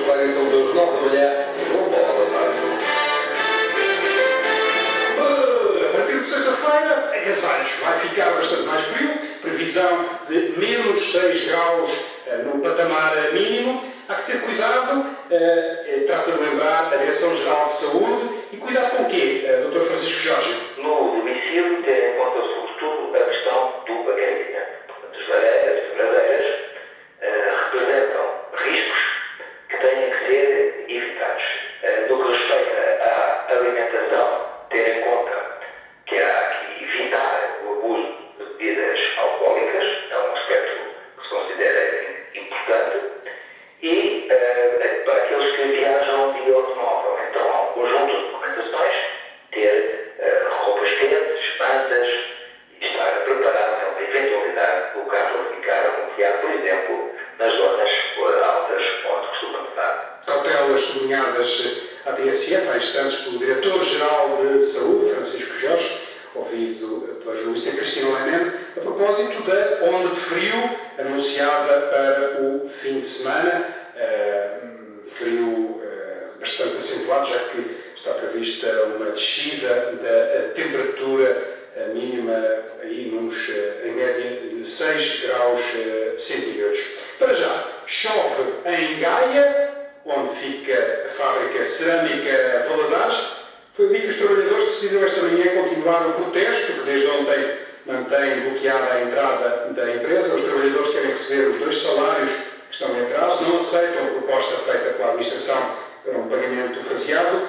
para a edição das 9 da manhã, João Paulo Alassar. A partir de sexta-feira, agasalhos. Vai ficar bastante mais frio. Previsão de menos 6 graus no patamar mínimo. Há que ter cuidado. Trata de lembrar a Direção-Geral de Saúde. E cuidado com o quê, Dr. Francisco Jorge? No domicílio, ter em conta, sobretudo, a questão do bacalhau. As vareiras, representam riscos que têm que ser evitados. No que respeita à alimentação, ter em conta que há que evitar o abuso de bebidas alcoólicas, é um aspecto que se considera importante, e para aqueles que viajam de automóvel, então há um conjunto de recomendações, ter roupas quentes, mantas, e estar preparado para a eventualidade do carro ficar anunciado, por exemplo, nas zonas altas onde costuma estar. Cautelas sublinhadas à TSF há instantes pelo Diretor-Geral de Saúde, Francisco Jorge, ouvido pela jornalista Cristina Lemen, a propósito da onda de frio anunciada para o fim de semana. Frio bastante acentuado, já que está prevista uma descida da temperatura mínima aí em média de 6 graus centígrados. Para já, chove em Gaia, onde fica a fábrica Cerâmica Valadares. Foi ali que os trabalhadores decidiram esta manhã continuar o protesto, que desde ontem mantém bloqueada a entrada da empresa. Os trabalhadores querem receber os 2 salários que estão em atraso, não aceitam a proposta feita pela administração para um pagamento faseado.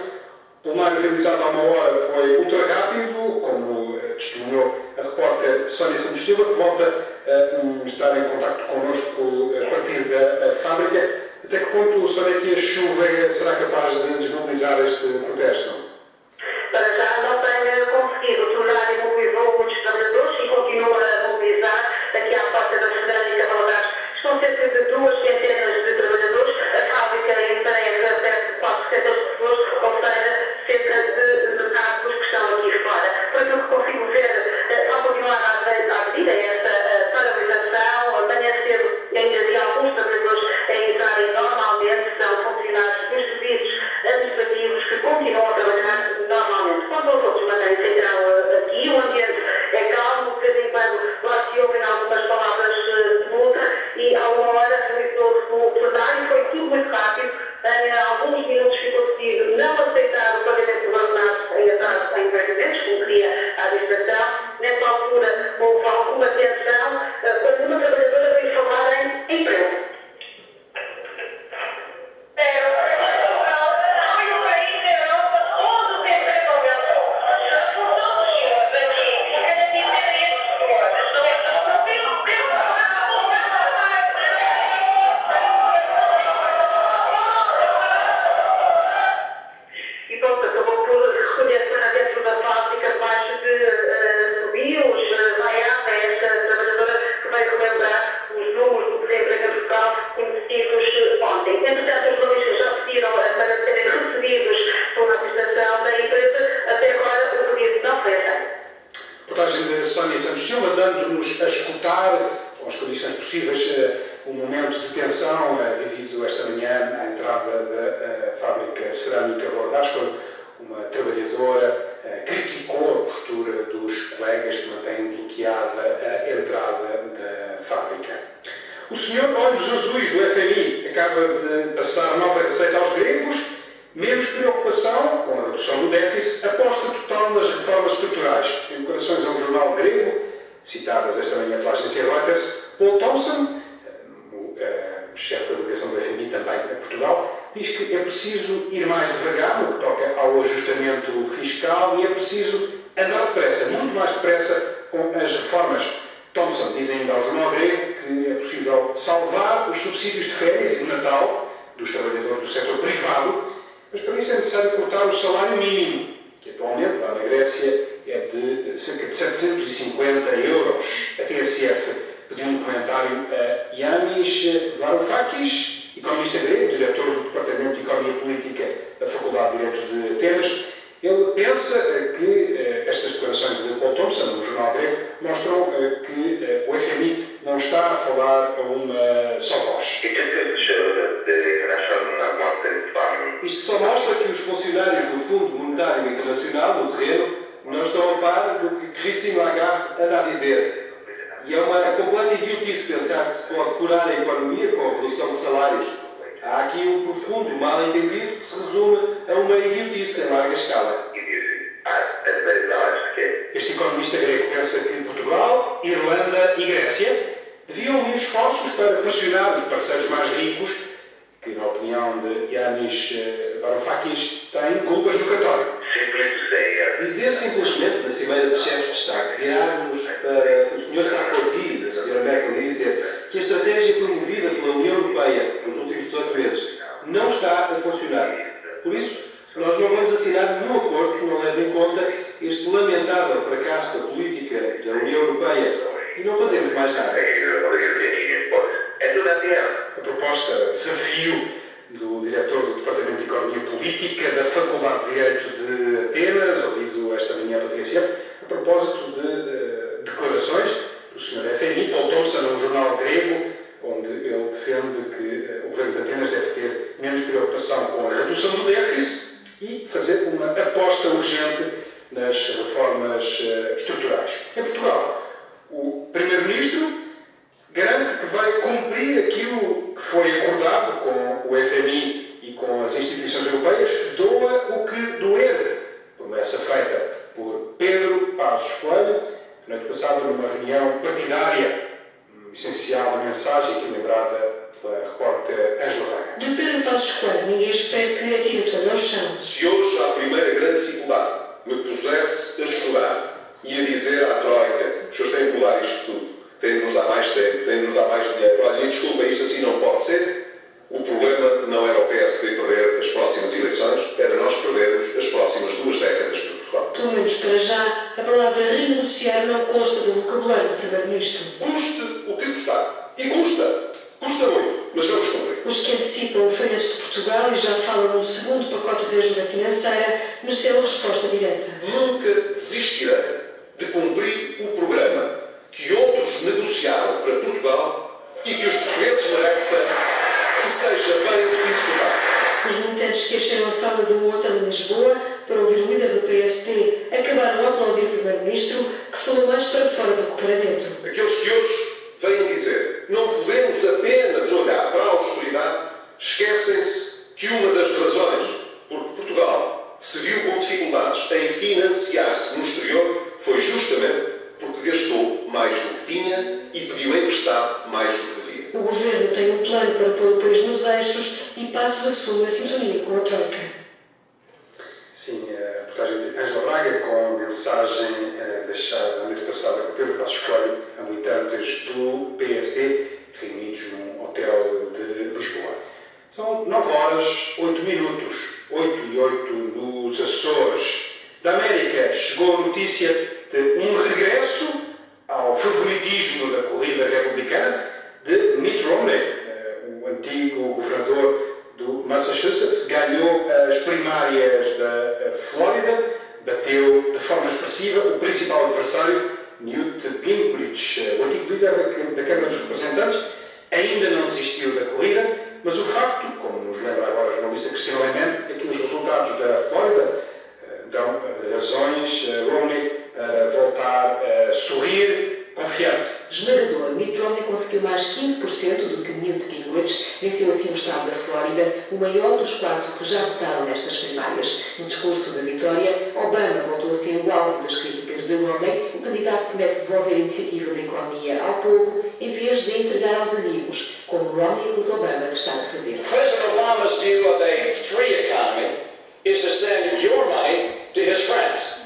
O plenário realizado há uma hora foi ultra rápido, como testemunhou a repórter Sónia Santos Silva, que volta a estar em contacto connosco a partir da fábrica. Até que ponto, Sónia, que a chuva será capaz de desmobilizar este protesto? Para já não tenho conseguido. O plenário mobilizou muitos trabalhadores e continua a mobilizar aqui à porta da Cerâmica Valadares. Estão cerca de 2 centenas de trabalhadores. A fábrica emprega perto de 400 pessoas, ou seja, cerca de metade dos que estão aqui fora. Por aquilo que consigo ver, ao continuar à medida esta paralisação, amanhã cedo ainda havia alguns trabalhadores a entrarem normalmente, são funcionários dos serviços administrativos que continuam a trabalhar normalmente. Quando os outros mantêm-se então aqui, o ambiente é calmo, de vez em quando lá se ouvem algumas palavras de multa, e a uma hora realizou-se o plenário, foi tudo muito rápido. Em alguns minutos ficou decidido não aceitar o pagamento dos ordenados em atraso em pagamentos, como queria a administração. Nessa altura houve alguma tensão, quando uma trabalhadora veio falar em emprego. Entretanto, os jornalistas já pediram para serem recebidos pela administração da empresa. Até agora, o pedido não foi aceito. Reportagem de Sónia Santos Silva, dando-nos a escutar, com as condições possíveis, um momento de tensão vivido esta manhã à entrada da fábrica Cerâmica Valadares, quando uma trabalhadora criticou a postura dos colegas que mantêm bloqueada a entrada da fábrica. O senhor Olhos Azuis do FMI acaba de passar nova receita aos gregos, menos preocupação com a redução do déficit, aposta total nas reformas estruturais. Em declarações a um jornal grego, citadas esta manhã pela agência Reuters, Paul Thompson, o chefe da delegação do FMI também a Portugal, diz que é preciso ir mais devagar no que toca ao ajustamento fiscal e é preciso andar depressa, muito mais depressa com as reformas. Thompson diz ainda ao jornal grego que é possível salvar os subsídios de férias e de Natal dos trabalhadores do setor privado, mas para isso é necessário cortar o salário mínimo, que atualmente, lá na Grécia, é de cerca de 750 euros. A TSF pediu um comentário a Yanis Varoufakis, economista grego, diretor do Departamento de Economia Política da Faculdade de Direito de Atenas, Ele pensa que estas declarações de Paul Thompson, no jornal grego, mostram que o FMI não está a falar a uma só voz. Isto só mostra que os funcionários do Fundo Monetário Internacional, no terreno, não estão a par do que Christine Lagarde anda a dizer. E é uma completa idiotice pensar que se pode curar a economia com a redução de salários. Há aqui um profundo mal-entendido que se resume a uma idiotice em larga escala. Este economista grego pensa que Portugal, Irlanda e Grécia deviam unir esforços para pressionar os parceiros mais ricos, que, na opinião de Yanis Varoufakis, têm culpas no cartório. Dizer simplesmente na Cimeira de Chefes de Estado, virarmos para o Sr. Sarkozy e a Sra. Merkel e dizer que a estratégia promovida pela União Europeia nos últimos 18 meses não está a funcionar. Por isso, nós não vamos assinar nenhum acordo que não leve em conta este lamentável fracasso da política da União Europeia e não fazemos mais nada. A proposta desafio do diretor do Departamento de Economia Política da Faculdade de Direito de Atenas, ouvido esta manhã pela TSF, a propósito de declarações do Sr. FMI, Paul Thompson, num jornal grego, onde ele defende que o governo de Atenas deve ter menos preocupação com a redução do déficit e fazer uma aposta urgente nas reformas estruturais. Em Portugal, o Primeiro-Ministro garante que vai cumprir aquilo que foi acordado com o FMI e com as instituições europeias, doa o que doer. Promessa feita por Pedro Passos Coelho, na noite passada, numa reunião partidária, essencial da mensagem aqui lembrada pela repórter Ângela Braga. De Pedro Passos Coelho, ninguém espera que atire a toalha ao chão. Se hoje, à primeira grande dificuldade, me pusesse a chorar e a dizer à Troika, os senhores têm que mudar isto tudo, têm de nos dar mais tempo, têm de nos dar mais dinheiro, olha, desculpa, isto assim não pode ser, o problema não era o PSD perder as próximas eleições, era nós perdermos as próximas 2 décadas para Portugal. Pelo menos para já, a palavra renunciar não consta do vocabulário do Primeiro-Ministro. Custe o que custar. E custa. Custa muito, mas vamos cumprir. Os que antecipam o falhanço de Portugal e já falam num segundo pacote de ajuda financeira mereceram resposta direta. Nunca desistirei de cumprir o programa que outros negociaram para Portugal e que os portugueses merecem que seja bem executado. Os militantes que encheram a sala de um hotel em Lisboa para ouvir o líder do PSD acabaram a aplaudir o Primeiro-Ministro, que falou mais para fora do que para dentro. Aqueles que hoje vêm dizer não podemos apenas olhar para a austeridade, esquecem-se que uma das razões por que Portugal se viu com dificuldades em financiar-se no exterior foi justamente porque gastou mais do que tinha e pediu emprestado mais do que devia. O Governo tem um plano para pôr o país nos eixos e Passos assume a sintonia com a Troika. Sim, a reportagem de Ângela Braga com a mensagem deixada na noite passada por Pedro Passos Coelho a militantes do PSD reunidos num hotel de Lisboa. São 9 horas, 8 minutos, 8 e 8 nos Açores. Da América chegou a notícia de um regresso ao favoritismo da corrida republicana de Mitt Romney, o antigo governador do Massachusetts, ganhou as primárias da Flórida, bateu de forma expressiva o principal adversário, Newt Gingrich, o antigo líder da Câmara dos Representantes. Ainda não desistiu da corrida, mas o facto, como nos lembra agora a jornalista Cristina Lehmann, é que os resultados da Flórida dão razões a Romney para voltar a sorrir confiante. Esmagador, Mitt Romney conseguiu mais 15% do que Newt Gingrich, venceu assim o estado da Flórida, o maior dos 4 que já votaram nestas primárias. No discurso da vitória, Obama voltou a ser o alvo das críticas de Romney, o candidato que promete devolver a iniciativa da economia ao povo, em vez de entregar aos amigos, como Romney acusa Obama de estar a fazer. President Obama's view of a free economy is to send your money to his friends.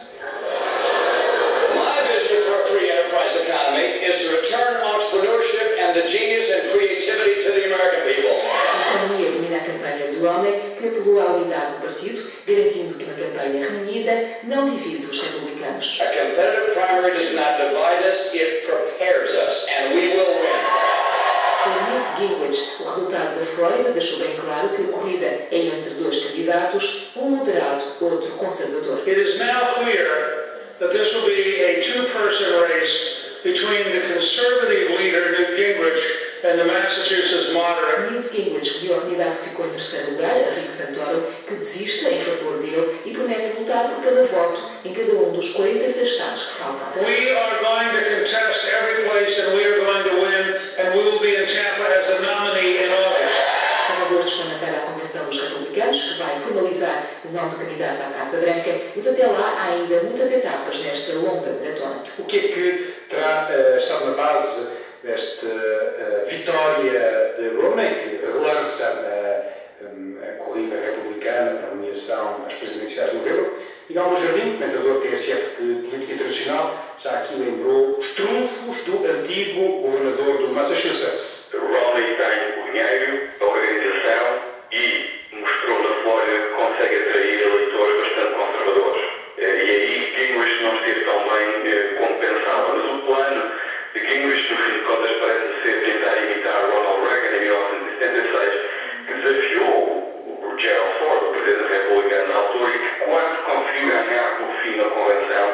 My vision for a free enterprise economy is to return entrepreneurship and the genius and creativity to the American people. A economia domina a campanha de Romney, que apelou à unidade do partido, garantindo que uma campanha reunida não divide os republicanos. A competitive primary does not divide us, it prepares us, and we will win. Para Newt Gingrich, o resultado da Flórida deixou bem claro que a corrida é entre dois candidatos, um moderado, outro conservador. It is now clear that this will be a two-person race between the conservative leader Newt Gingrich and the Massachusetts moderate. Newt Gingrich escolheu a candidato que ficou em terceiro lugar, Rick Santorum, que desiste em favor dele e promete lutar por cada voto em cada um dos 46 estados que faltam. We are going to contest every place and we are going to win, and we will be in Tampa as a nominee in August. Em agosto está marcada a convenção dos republicanos, que vai formalizar o nome do candidato à Casa Branca, mas até lá há ainda muitas etapas nesta longa maratona. O que é que terá estado na base desta vitória de Romney, que relança a corrida republicana para a nomeação às presidenciais de novembro? Miguel Monjardim, comentador TSF de Política Internacional, já aqui lembrou os trunfos do antigo governador do Massachusetts. Romney tem o dinheiro, a organização e mostrou na Flórida que consegue atrair eleitores bastante conservadores. E aí Gingrich não esteve tão bem como pensava. Mas o plano de Gingrich, no fim de contas, parece ser tentar imitar Ronald Reagan em 1976, que desafiou o Gerald Ford, o presidente republicano na altura, e que quase conseguiu ganhar no fim da convenção,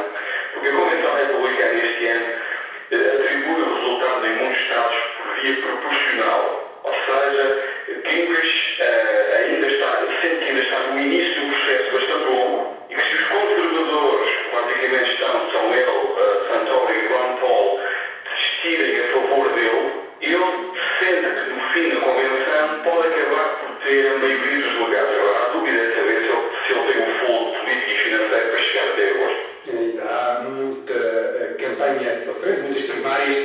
porque a convenção republicana este ano atribui o resultado em muitos estados por via proporcional. Ou seja, Gingrich sente que ainda está no início de um processo bastante longo e que se os conservadores, basicamente são ele, Santorum e Ron Paul, desistirem a favor dele, ele sente que no fim da convenção pode acabar por ter a maioria dos lugares. Agora, a dúvida é saber se ele tem o fôlego político e financeiro para chegar até agosto. Ainda há muita campanha pela frente, muitas primárias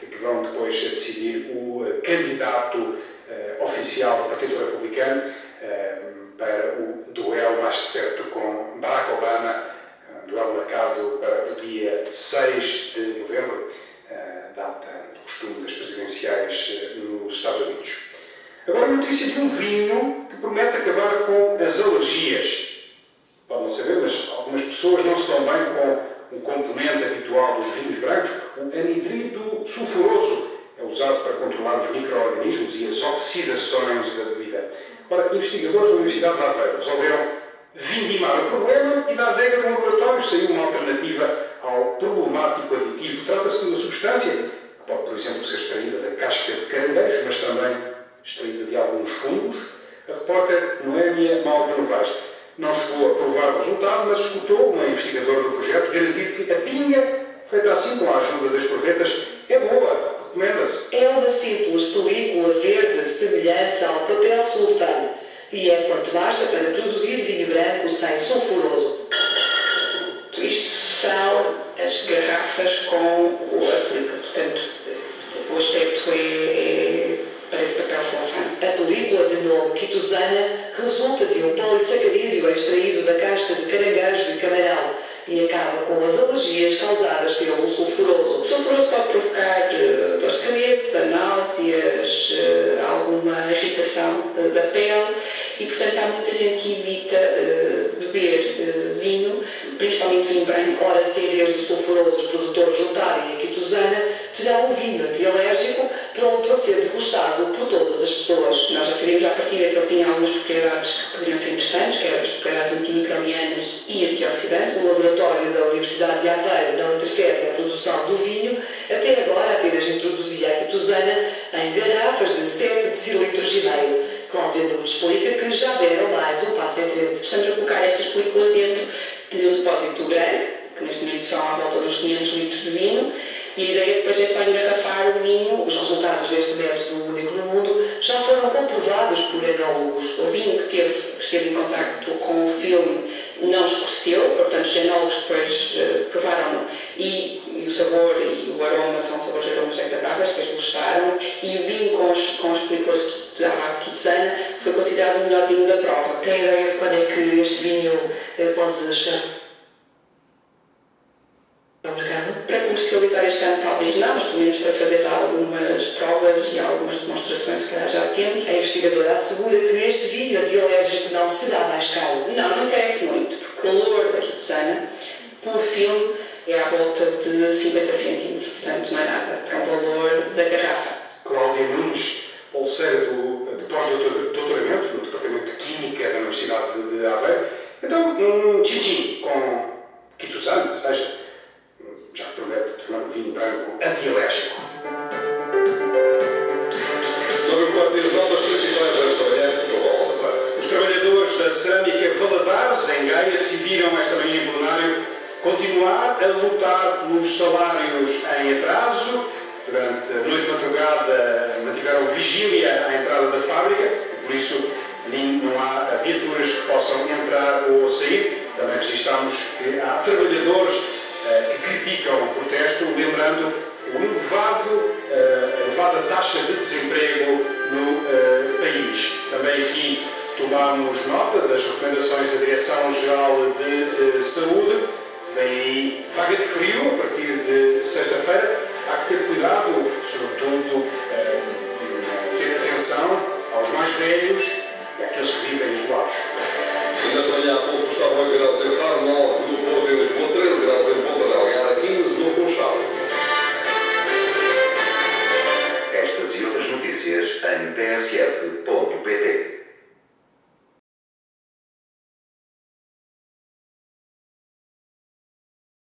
que vão depois decidir o candidato oficial do Partido Republicano para o duelo mais certo com Barack Obama, um duelo marcado para o dia 6 de novembro, data do costume das presidenciais nos Estados Unidos. Agora, notícia de um vinho que promete acabar com as alergias. Pode não saber, mas algumas pessoas não se dão bem com o componente habitual dos vinhos brancos, o anidrido sulfuroso. É usado para controlar os micro-organismos e as oxidações da bebida. Ora, investigadores da Universidade de Aveiro resolveram vindimar o problema e da adega do laboratório saiu uma alternativa ao problemático aditivo. Trata-se de uma substância que pode, por exemplo, ser extraída da casca de caranguejos, mas também extraída de alguns fungos. A repórter Noémia Malvin Novaes não chegou a provar o resultado, mas escutou uma investigadora do projeto garantir que a pinga, feita assim com a ajuda das provetas, é boa. Recomenda-se. É uma simples película verde semelhante ao papel sulfano e é quanto basta para produzir vinho branco sem sulfuroso. Isto são as garrafas com o aplique, portanto, o aspecto parece papel sulfano. A película de nome quitosana resulta de um polissacarídeo extraído da casca de caranguejo e camarão e acaba com as alergias causadas pelo sulfuroso. O sulfuroso pode provocar dores de cabeça, náuseas, alguma irritação da pele e, portanto, há muita gente que evita beber vinho, principalmente vinho branco. Ora, se em vez do sulfuroso os produtores juntarem a quitosana, terão um vinho antialérgico pronto a ser degustado por todas as pessoas. Nós já sabíamos à partida que ele tinha algumas propriedades que poderiam ser interessantes, que eram as propriedades antimicrobianas e antioxidantes. O laboratório da Universidade de Aveiro não interfere na produção do vinho, até agora apenas introduzia a quitosana em garrafas de 7 decilitros e meio. Cláudia Nunes explica que já deram mais um passo em frente. Estamos a colocar estas películas dentro de um depósito grande, que neste momento são à volta dos 500 litros de vinho, e a ideia depois é só engarrafar o vinho. Os resultados deste método único no mundo já foram comprovados por enólogos. O vinho que esteve em contacto com o filme não escureceu, portanto os enólogos depois provaram-no e o sabor e o aroma são sabores e aromas agradáveis, que eles gostaram, e o vinho com as películas da base de quitosana foi considerado o melhor vinho da prova. Tem ideia de quando é que este vinho pode chegar ao mercado? Para comercializar este ano talvez não, mas pelo menos para fazer algumas provas e algumas demonstrações que já temos. A investigadora assegura que este vinho antialérgico não será mais caro. Não interessa muito, porque o valor da quitosana por filme é à volta de 50 cêntimos, portanto não é nada para o valor da garrafa. Cláudia Nunes bolseiro de pós-doutoramento no Departamento de Química da Universidade de Aveiro. Então, tchim-tchim com quitosano, seja, já promete tornar o vinho branco antialérgico. Número 4 e as notas principais desta manhã, João Paulo Alcazar. Os trabalhadores da Cerâmica Valadares, em Gaia, decidiram esta manhã em plenário continuar a lutar pelos salários em atraso. Durante a noite de madrugada mantiveram vigília à entrada da fábrica e por isso não há viaturas que possam entrar ou sair. Também registramos que há trabalhadores que criticam o protesto, lembrando a elevada taxa de desemprego no país. Também aqui tomamos nota das recomendações da Direção-Geral de Saúde. Vem aí vaga de frio a partir de sexta-feira. Há que ter cuidado, sobretudo, ter atenção aos mais velhos e àqueles que vivem isolados. E nesta manhã há pouco estava 8 graus em Faro, 9 no Porto e Lisboa, 13 graus em Ponta Delgada, 15 no Funchal. Estas e outras notícias em tsf.pt